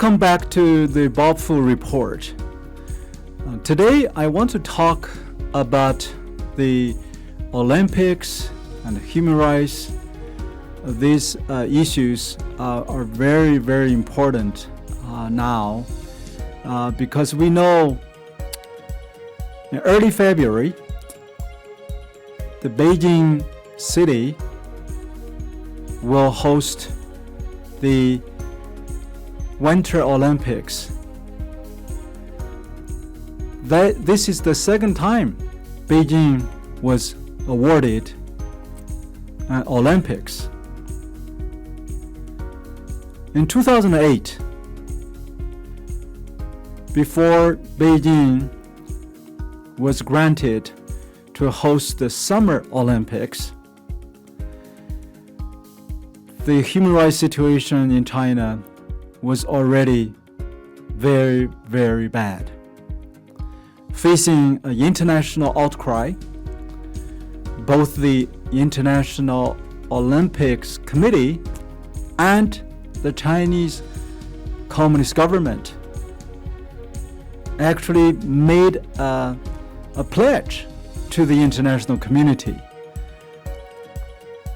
Welcome back to the Bob Fu Report. Today I want to talk about the Olympics and human rights. These issues are very, very important now because we know in early February, the Beijing city will host the Winter Olympics. This is the second time Beijing was awarded an Olympics. In 2008, before Beijing was granted to host the Summer Olympics, the human rights situation in China was already very, very bad. Facing an international outcry, both the International Olympics Committee and the Chinese Communist government actually made a pledge to the international community,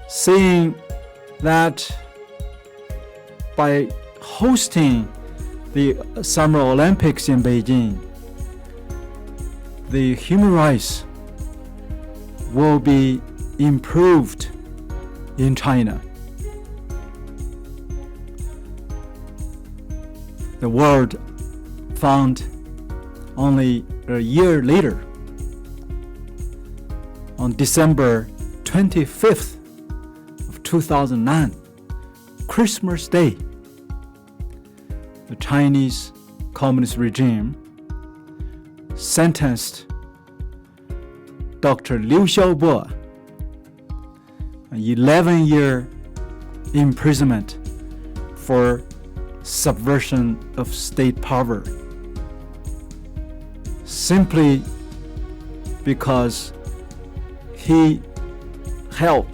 saying that by hosting the Summer Olympics in Beijing, the human rights will be improved in China. The world found only a year later, on December 25th of 2009, Christmas Day, the Chinese Communist regime sentenced Dr. Liu Xiaobo an 11-year imprisonment for subversion of state power, simply because he helped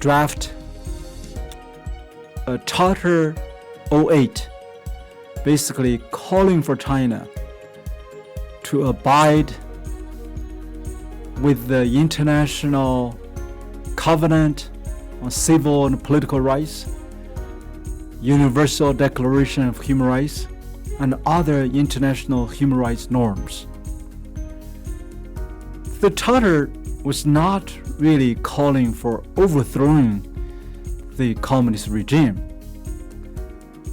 draft a Charter 08, basically calling for China to abide with the International Covenant on Civil and Political Rights, Universal Declaration of Human Rights, and other international human rights norms. The Charter was not really calling for overthrowing the communist regime.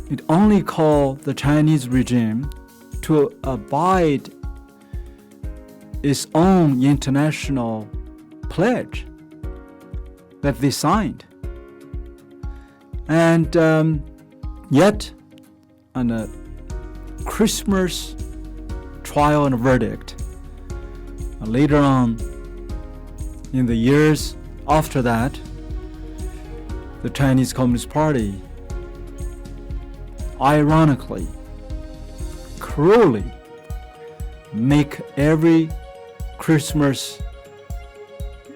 It only called the Chinese regime to abide its own international pledge that they signed. And yet, on a Christmas trial and verdict, later on in the years after that, the Chinese Communist Party ironically, cruelly make every Christmas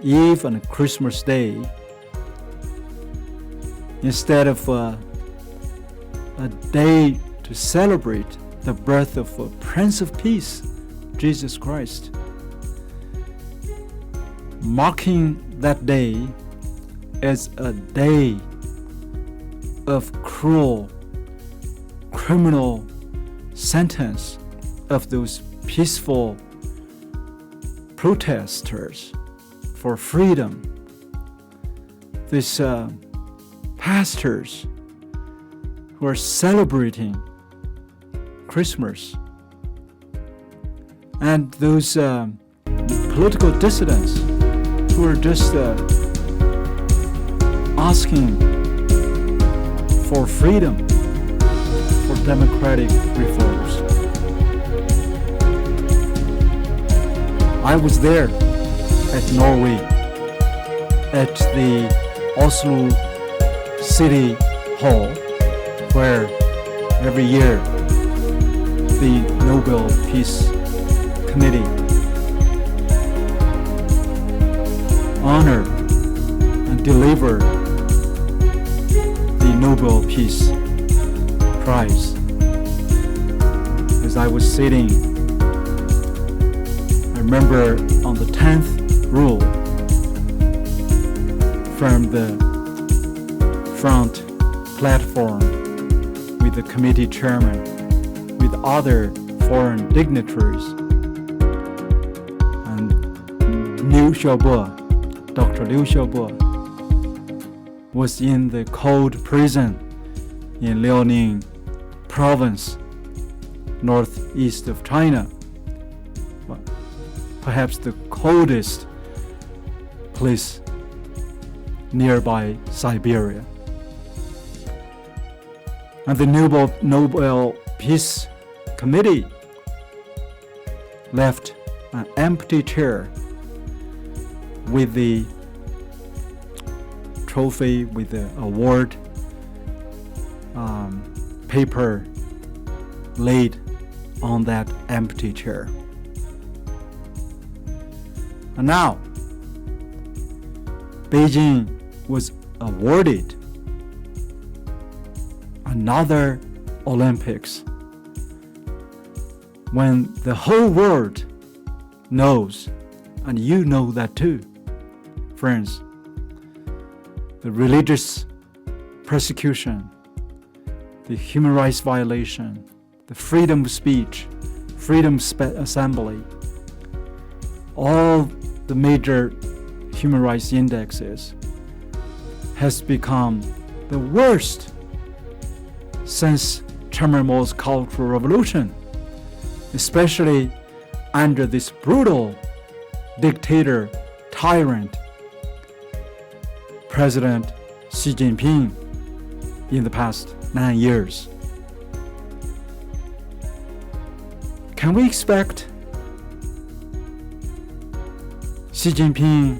Eve and Christmas Day, instead of a day to celebrate the birth of a Prince of Peace, Jesus Christ, marking that day as a day of cruel criminal sentence of those peaceful protesters for freedom, these pastors who are celebrating Christmas, and those political dissidents who are just asking for freedom, for democratic reforms. I was there at Norway, at the Oslo City Hall, where every year the Nobel Peace Committee honor and deliver the Nobel Peace surprised as I was sitting. I remember on the 10th row from the front platform with the committee chairman, with other foreign dignitaries, and Liu Xiaobo, Dr. Liu Xiaobo, was in the cold prison in Liaoning province, northeast of China, perhaps the coldest place nearby Siberia. And the Nobel Peace Committee left an empty chair with the trophy, with the award paper laid on that empty chair. And now, Beijing was awarded another Olympics when the whole world knows, and you know that too, friends, the religious persecution, the human rights violation, the freedom of speech, freedom of assembly, all the major human rights indexes has become the worst since Chairman Mao's Cultural Revolution, especially under this brutal dictator, tyrant, President Xi Jinping in the past 9 years. Can we expect Xi Jinping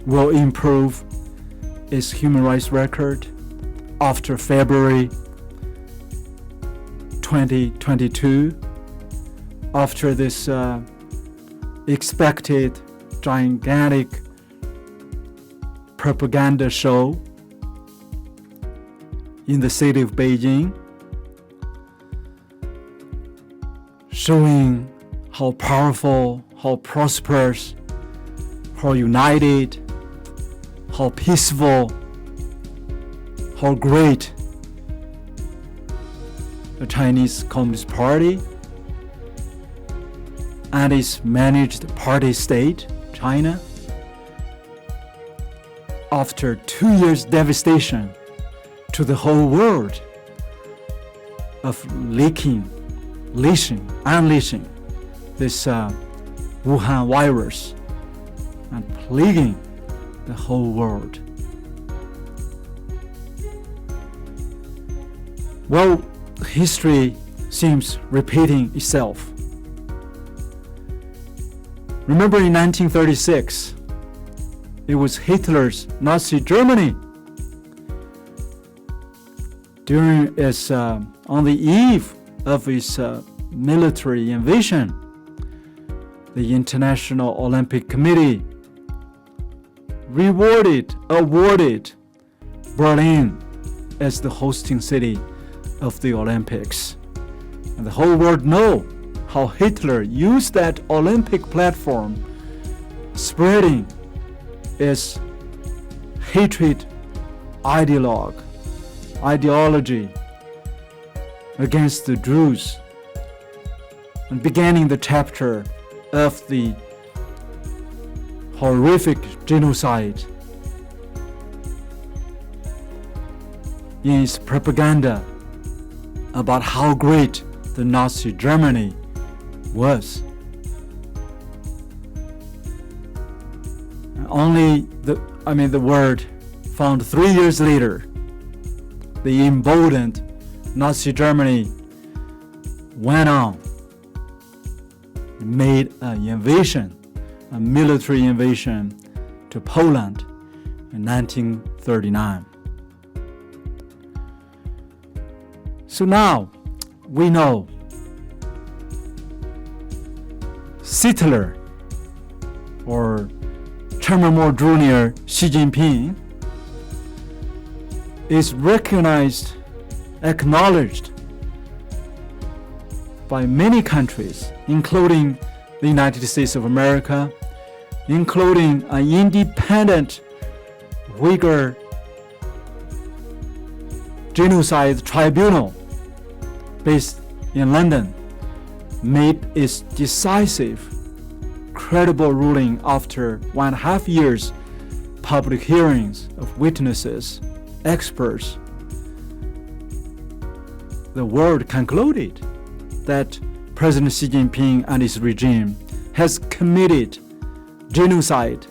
will improve its human rights record after February 2022, after this expected gigantic propaganda show in the city of Beijing, showing how powerful, how prosperous, how united, how peaceful, how great the Chinese Communist Party and its managed party state, China, after 2 years devastation to the whole world of unleashing this Wuhan virus and plaguing the whole world. Well, history seems repeating itself. Remember in 1936, it was Hitler's Nazi Germany. During its, on the eve of its military invasion, the International Olympic Committee awarded Berlin as the hosting city of the Olympics. And the whole world know how Hitler used that Olympic platform, spreading its hatred ideology against the Jews, and beginning the chapter of the horrific genocide in its propaganda about how great the Nazi Germany was. Only the word found 3 years later, the emboldened Nazi Germany went on, made an invasion, a military invasion to Poland in 1939. So now we know Hitler, or Chairman Mao Jr. Xi Jinping, is recognized acknowledged by many countries, including the United States of America, including an independent Uyghur genocide tribunal based in London, made its decisive, credible ruling after 1.5 years public hearings of witnesses, experts. The world concluded that President Xi Jinping and his regime has committed genocide,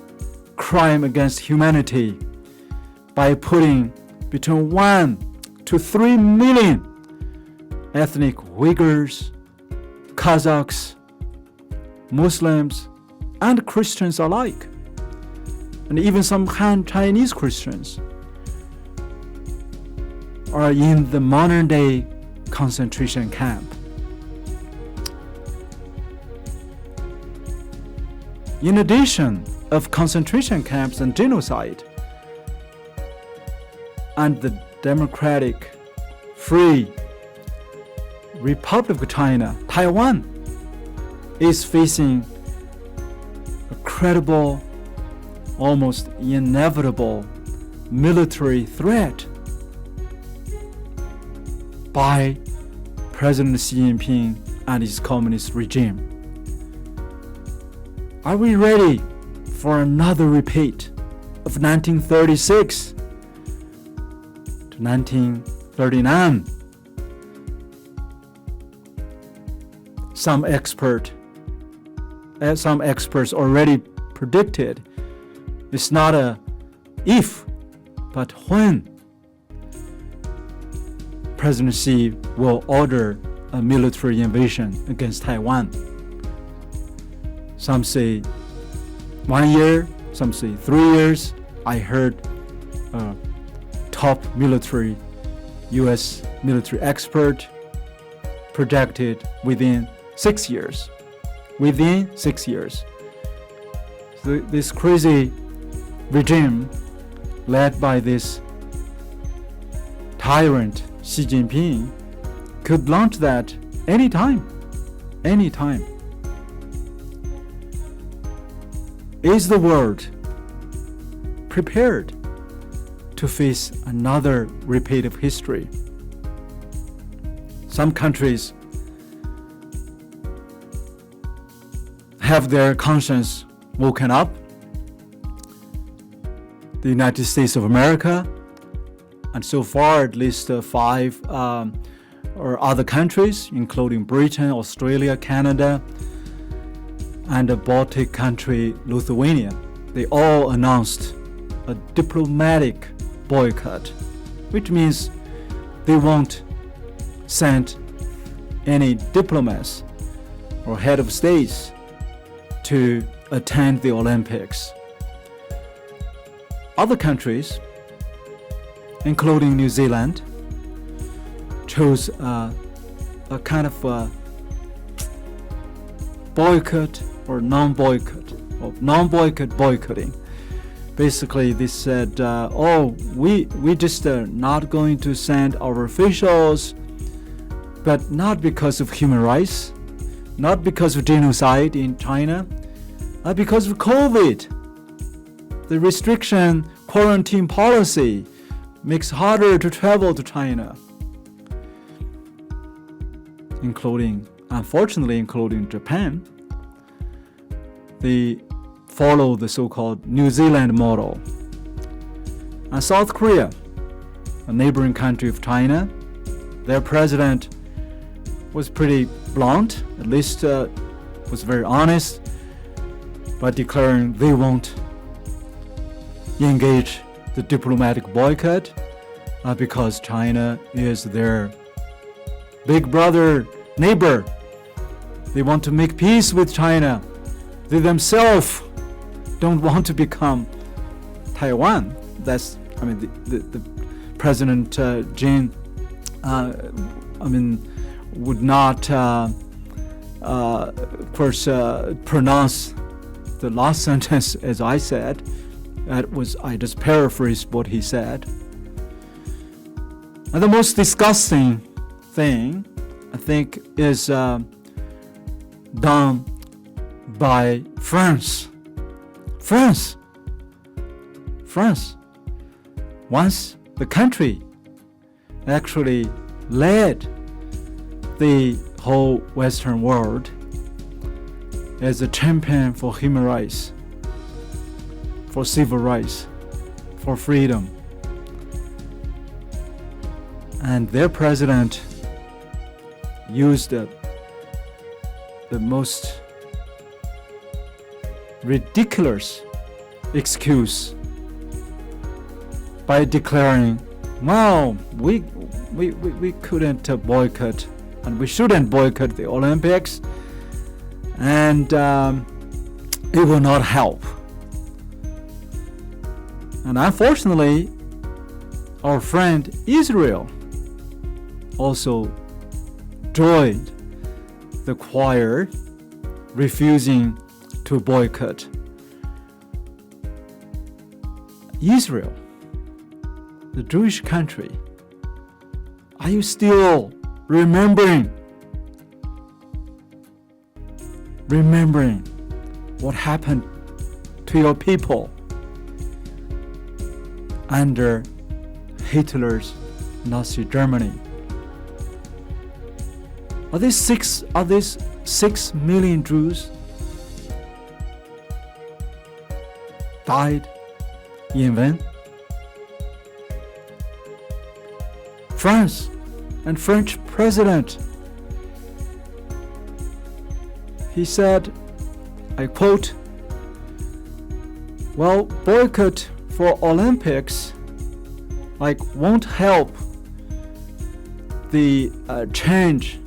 crime against humanity, by putting between 1 to 3 million ethnic Uyghurs, Kazakhs, Muslims, and Christians alike, and even some Han Chinese Christians, are in the modern-day concentration camp. In addition of concentration camps and genocide, and the democratic, free Republic of China, Taiwan, is facing a credible, almost inevitable military threat by President Xi Jinping and his communist regime. Are we ready for another repeat of 1936 to 1939? Some experts already predicted it's not a if, but when President Xi will order a military invasion against Taiwan. Some say 1 year, some say 3 years. I heard a top U.S. military expert projected within 6 years. Within 6 years. So this crazy regime led by this tyrant Xi Jinping could launch that anytime. Is the world prepared to face another repeat of history? Some countries have their conscience woken up. The United States of America, and so far at least 5 or other countries, including Britain, Australia, Canada, and the Baltic country Lithuania, they all announced a diplomatic boycott, which means they won't send any diplomats or head of states to attend the Olympics. Other countries, including New Zealand, chose a kind of a boycott or non-boycott boycotting. Basically, they said, we just not going to send our officials, but not because of human rights, not because of genocide in China, not because of COVID. The restriction quarantine policy makes it harder to travel to China, unfortunately including Japan. They follow the so-called New Zealand model. And South Korea, a neighboring country of China, their president was pretty blunt, at least was very honest, by declaring they won't engage the diplomatic boycott because China is their big brother neighbor. They want to make peace with China. They themselves don't want to become Taiwan. That's, the President Jin, would not, of course, pronounce the last sentence as I said. I just paraphrased what he said. And the most disgusting thing, I think, is done by France. France. Once the country actually led the whole Western world as a champion for human rights, for civil rights, for freedom. And their president used the most ridiculous excuse by declaring, well, we couldn't boycott, and we shouldn't boycott the Olympics, and it will not help. And unfortunately, our friend Israel also joined the choir, refusing to boycott. Israel, the Jewish country, are you still remembering what happened to your people under Hitler's Nazi Germany? Are these 6 million Jews died in vain? France and French president, he said, I quote, well, boycott for Olympics won't help the change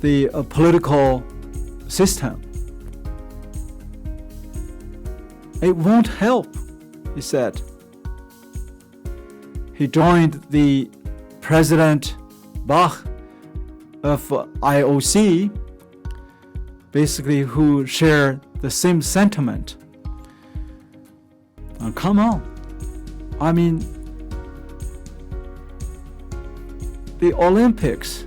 the political system. It won't help, he said. He joined the President Bach of IOC, basically, who share the same sentiment. Come on. I mean, the Olympics,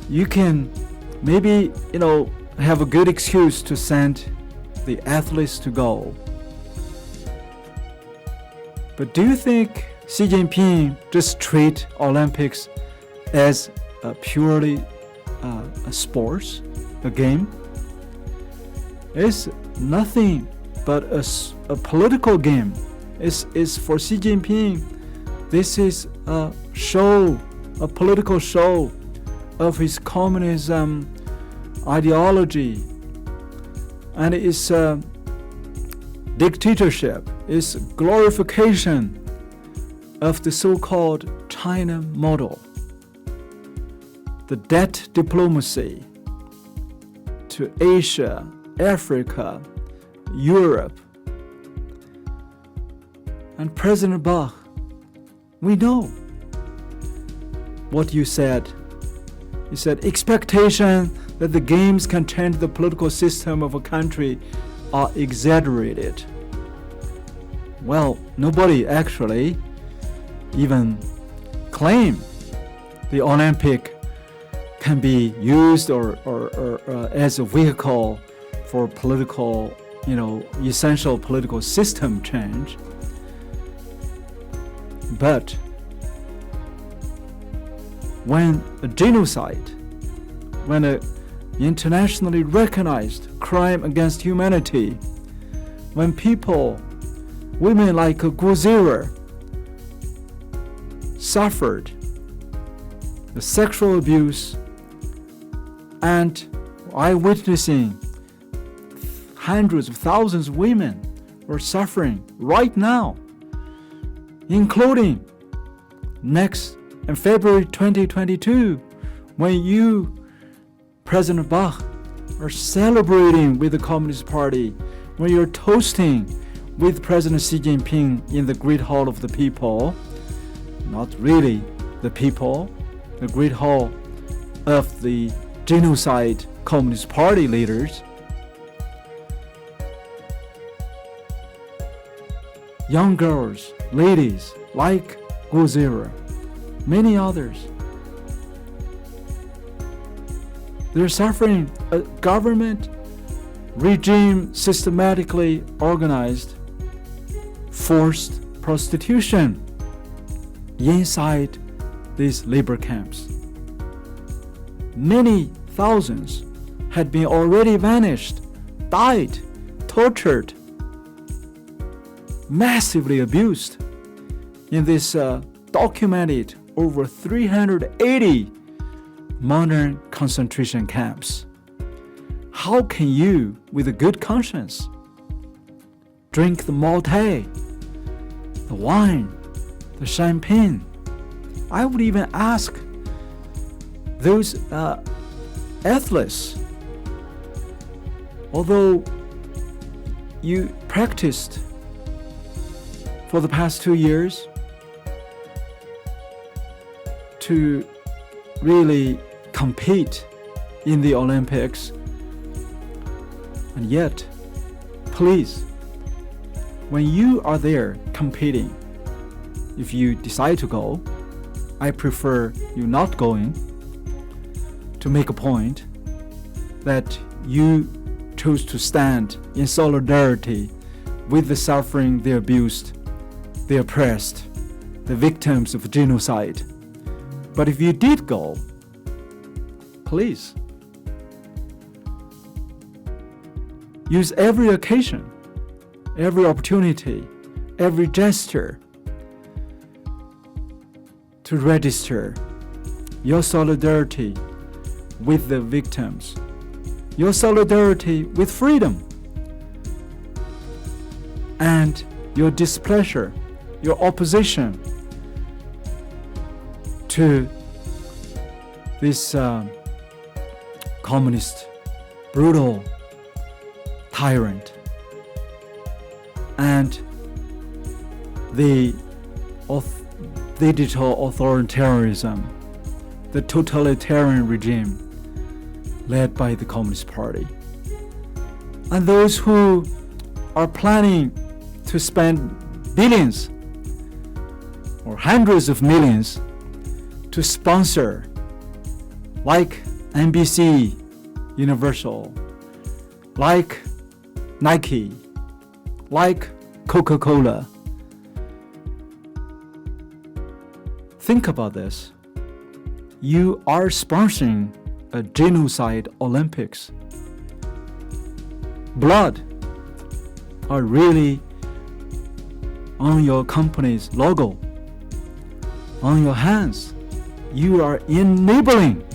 you can maybe, have a good excuse to send the athletes to go. But do you think Xi Jinping just treat Olympics as a purely a sports, a game? It's nothing but a political game. It's for Xi Jinping. This is a show, a political show of his communism ideology, and it's dictatorship, it's glorification of the so-called China model, the debt diplomacy to Asia, Africa, Europe. And President Bach, we know what you said. You said expectation that the games can change the political system of a country are exaggerated. Well, nobody actually even claim the Olympic can be used or as a vehicle for political, essential political system change. But when a genocide, when an internationally recognized crime against humanity, when people, women like Guzira, suffered the sexual abuse, and eyewitnessing hundreds of thousands of women are suffering right now, including next in February 2022, when you, President Bach, are celebrating with the Communist Party, when you're toasting with President Xi Jinping in the Great Hall of the People, not really the people, the Great Hall of the genocide Communist Party leaders. Young girls, ladies, like Guzera, many others. They're suffering a government regime systematically organized forced prostitution inside these labor camps. Many thousands had been already vanished, died, tortured, massively abused in this documented over 380 modern concentration camps. How can you, with a good conscience, drink the Maltais, the wine, the champagne? I would even ask those athletes, although you practiced for the past 2 years to really compete in the Olympics, and yet, please, when you are there competing, if you decide to go, I prefer you not going, to make a point that you chose to stand in solidarity with the suffering, the abused, the oppressed, the victims of genocide. But if you did go, please use every occasion, every opportunity, every gesture to register your solidarity with the victims, your solidarity with freedom, and your displeasure, your opposition to this communist, brutal tyrant and the digital authoritarianism, the totalitarian regime led by the Communist Party. And those who are planning to spend billions or hundreds of millions to sponsor, like NBC, Universal, like Nike, like Coca-Cola. Think about this. You are sponsoring a genocide Olympics. Blood are really on your company's logo, on your hands. You are enabling,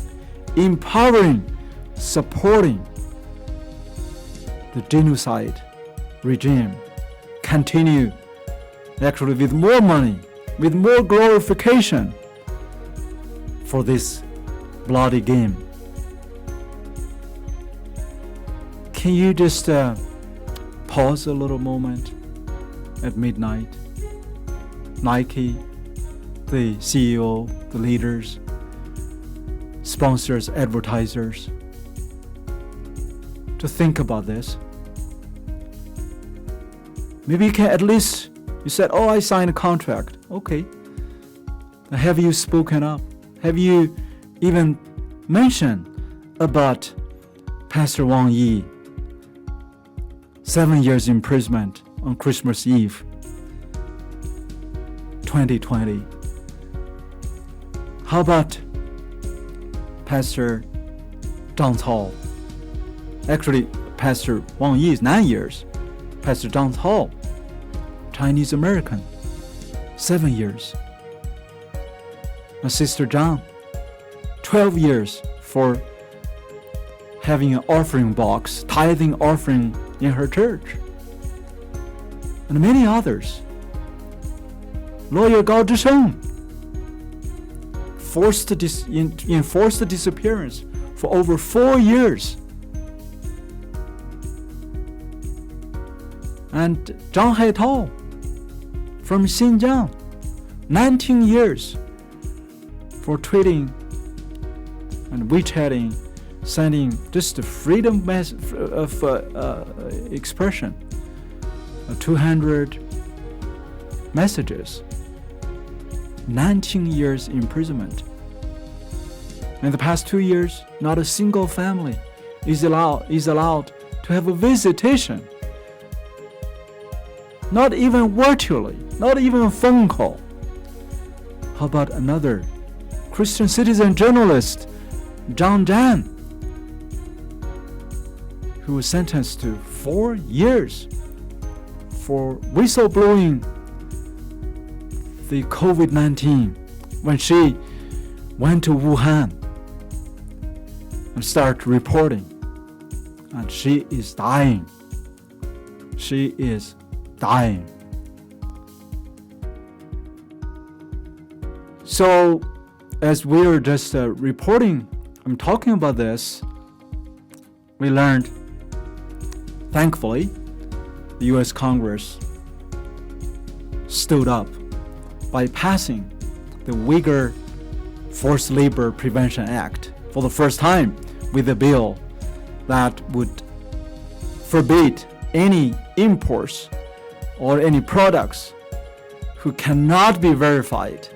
empowering, supporting the genocide regime. Continue, actually, with more money, with more glorification for this bloody game. Can you just pause a little moment at midnight? Nike, the CEO, the leaders, sponsors, advertisers, to think about this. Maybe you can at least, you said, oh, I signed a contract. Okay. Have you spoken up? Have you even mentioned about Pastor Wang Yi, 7 years imprisonment on Christmas Eve, 2020? How about Pastor Zhang Cao? Actually, Pastor Wang Yi is 9 years. Pastor Zhang Cao, Chinese American, 7 years. And Sister Zhang, 12 years for having an offering box, tithing offering in her church. And many others. Lawyer Gao Zhisheng, enforced disappearance for over 4 years. And Zhang Haitao from Xinjiang, 19 years for tweeting and WeChatting, sending just a freedom of expression, 200 messages 19 years imprisonment. In the past 2 years, not a single family is allowed to have a visitation. Not even virtually, not even a phone call. How about another Christian citizen journalist, John Dan, who was sentenced to 4 years for whistleblowing the COVID-19 when she went to Wuhan and started reporting. And she is dying. She is dying. So, as we are just reporting, I'm talking about this, we learned, thankfully, the U.S. Congress stood up by passing the Uyghur Forced Labor Prevention Act for the first time with a bill that would forbid any imports or any products who cannot be verified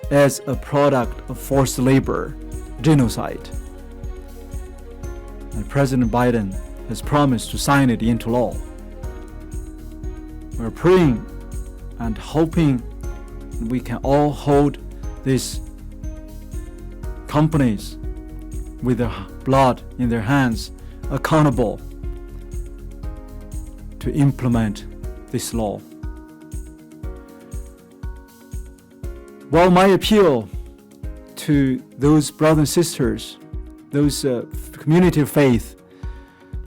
as a product of forced labor genocide. And President Biden has promised to sign it into law. We're praying and hoping we can all hold these companies with their blood in their hands accountable to implement this law. Well, my appeal to those brothers and sisters, those community of faith,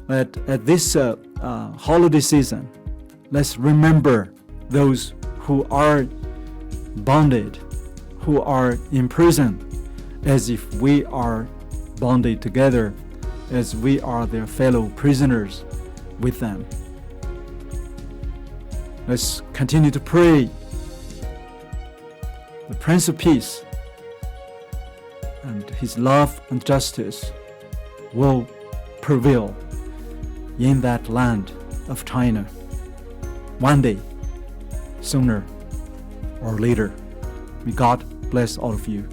that at this holiday season, let's remember those who are bonded, who are in prison, as if we are bonded together, as we are their fellow prisoners with them. Let's continue to pray. The Prince of Peace and His love and justice will prevail in that land of China one day, sooner or later. May God bless all of you.